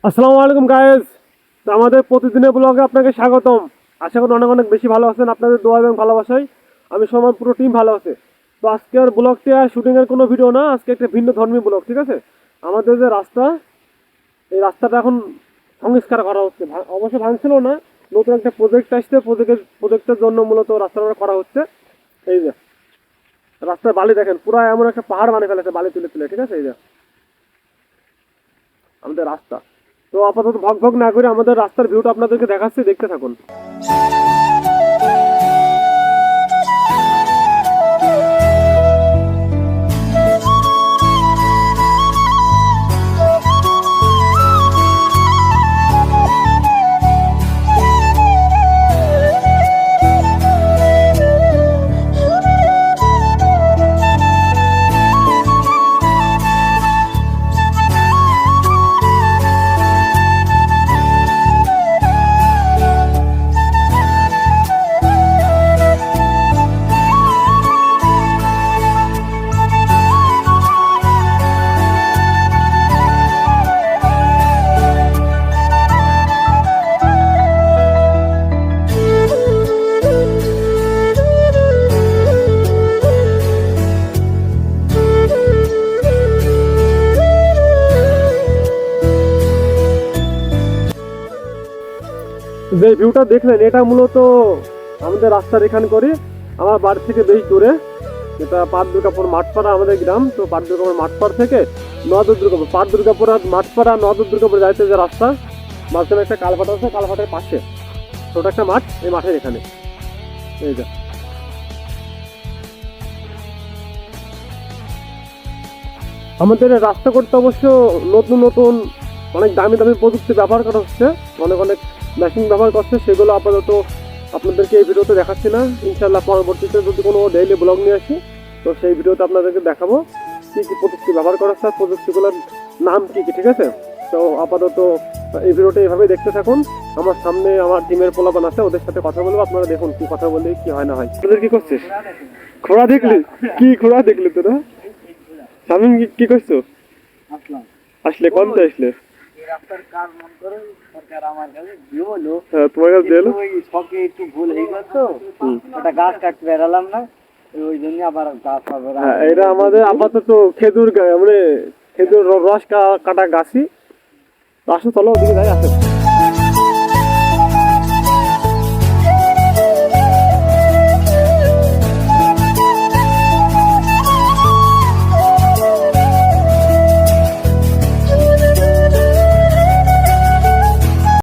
আসসালামু আলাইকুম গাইস। তো আমাদের প্রতিদিনের ব্লগে আপনাকে স্বাগতম। আশা করি অনেক অনেক বেশি ভালো আছেন। আপনাদের দোয়া এবং ভালোবাসায় আমি সবার পুরো টিম ভালো আছে। তো আজকের ব্লগটি আর শুটিংয়ের কোনো ভিডিও না, আজকে একটা ভিন্ন ধর্মী ব্লগ, ঠিক আছে? আমাদের যে রাস্তা, এই রাস্তাটা এখন সংস্কার করা হচ্ছে। অবশ্য ভাঙছিল না, নতুন একটা প্রজেক্ট আসছে, প্রজেক্টের জন্য মূলত রাস্তাটা করা হচ্ছে। এই যে রাস্তার বালি দেখেন, পুরো এমন একটা পাহাড় বানিয়ে ফেলেছে বালি তুলে তুলে, ঠিক আছে? এই যে আমাদের রাস্তা। তো আপাতত ভগ ভগ না করে আমাদের রাস্তার ভিউটা আপনাদেরকে দেখাচ্ছি, দেখতে থাকুন। যে ভিউটা দেখলেন এটা মূলত আমাদের রাস্তার এখানে করে আমার বাড়ি থেকে বেশ দূরে, এটা পাট দুর্গাপুর মাঠপাড়া আমাদের গ্রাম। তো পাট দুর্গাপুর মাঠপাড় থেকে নদর দুর্গাপুর, পাট দুর্গাপুর আর মাঠপাড়া নদর দুর্গাপুর যাইতে যে রাস্তা, মাঝখানে একটা কালভার্ট আছে, কালভার্টের পাশে ছোট একটা মাঠ, এই মাঠের এখানে এই যে আমাদের রাস্তা করতে অবশ্য নতুন নতুন অনেক দামি দামি প্রযুক্তি ব্যবহার করা হচ্ছে, অনেক অনেক মেশিন ব্যবহার করছে। সেগুলো আপাতত আপনাদেরকে এই ভিডিওতে দেখাচ্ছি না। ইনশাল্লাহ পরবর্তীতে যদি কোনো ডেইলি ব্লগ নিয়ে আসি, তো সেই ভিডিওতে আপনাদেরকে দেখাবো কী কী প্রযুক্তি ব্যবহার করা হচ্ছে আর প্রযুক্তিগুলোর নাম কী কী, ঠিক আছে? তো আপাতত এই ভিডিওটা এইভাবেই দেখতে থাকুন। আমার সামনে আমার টিমের পোলাপান আছে, ওদের সাথে কথা বলবো, আপনারা দেখুন কি কথা বলি কি হয় না হয়। তোদের কি করছিস? খোড়া দেখলি? কি খোড়া দেখলি তোরা? শামিম কি করছো? আসলে কোনটা আসলে? তোমার কাছে দিলো একটু ভুল হয়ে গেল তো, ওটা গাছ কাটতে বেরালাম না, ওই জন্য আবার গাছ হবে। এটা আমাদের আপাতত খেজুর মানে খেজুর রস কাটা গাছই। আসো চলো ওদিকে যাই। আসে